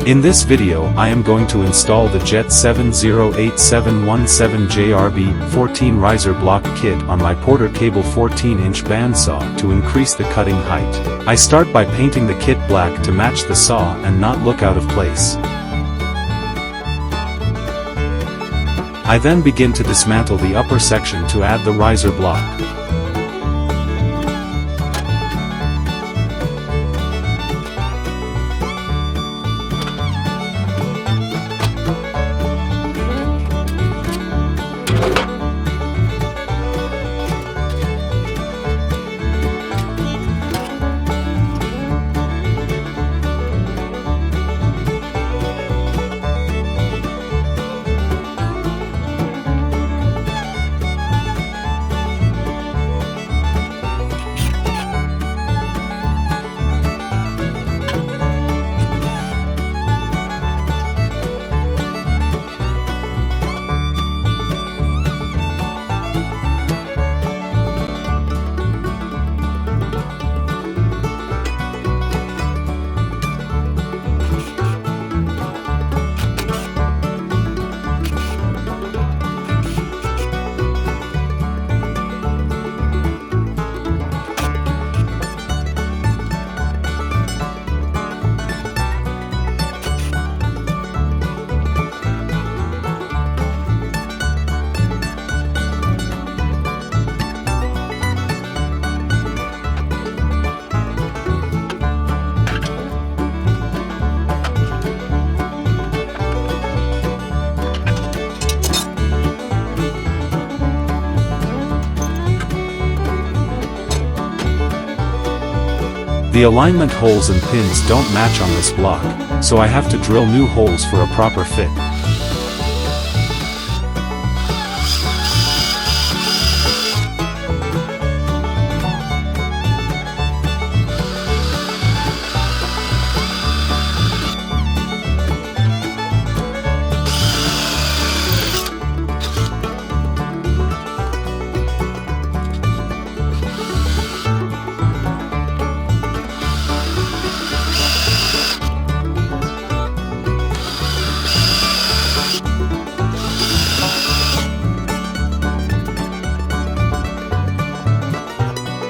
In this video I am going to install the JET 708717 JRB-14 Riser Block Kit on my Porter Cable 14-inch bandsaw to increase the cutting height. I start by painting the kit black to match the saw and not look out of place. I then begin to dismantle the upper section to add the riser block. The alignment holes and pins don't match on this block, so I have to drill new holes for a proper fit.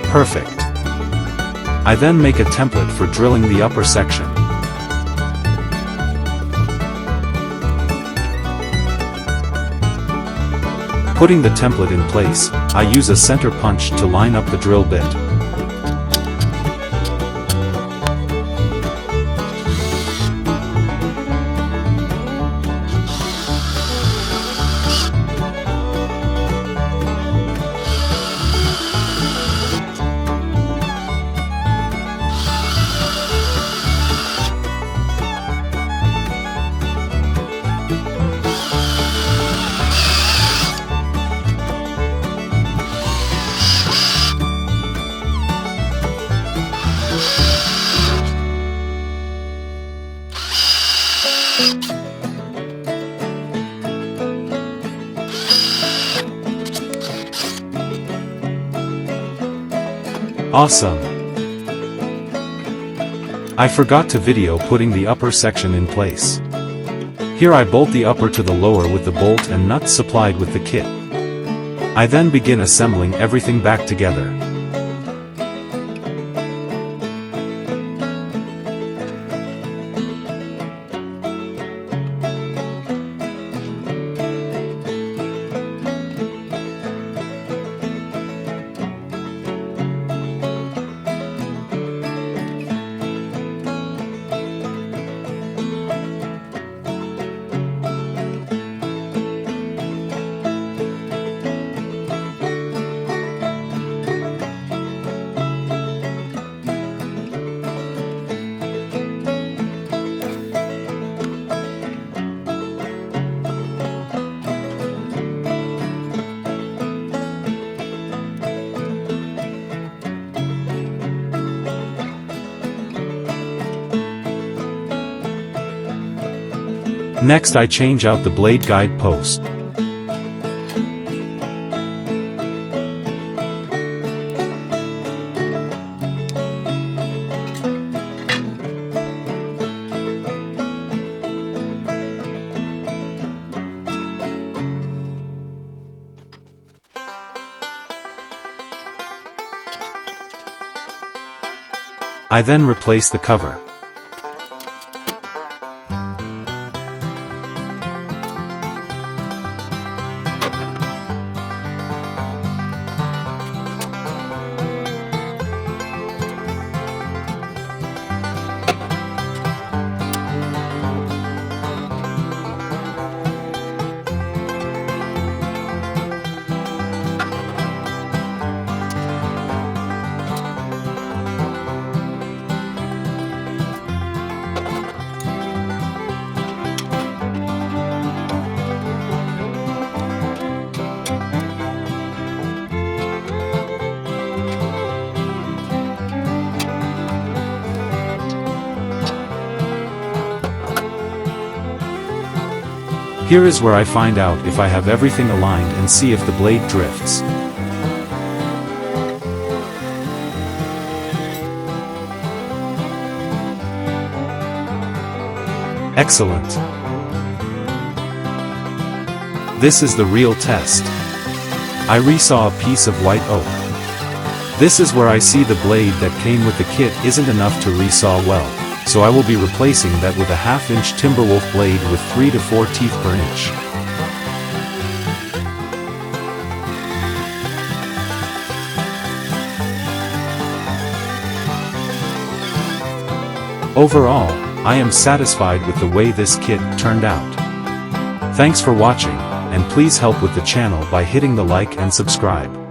Perfect. I then make a template for drilling the upper section. Putting the template in place, I use a center punch to line up the drill bit. Awesome! I forgot to video putting the upper section in place. Here I bolt the upper to the lower with the bolt and nuts supplied with the kit. I then begin assembling everything back together. Next I change out the blade guide post. I then replace the cover. Here is where I find out if I have everything aligned and see if the blade drifts. Excellent. This is the real test. I resaw a piece of white oak. This is where I see the blade that came with the kit isn't enough to resaw well. So I will be replacing that with a 1/2-inch Timberwolf blade with 3 to 4 teeth per inch. Overall, I am satisfied with the way this kit turned out. Thanks for watching, and please help with the channel by hitting the like and subscribe.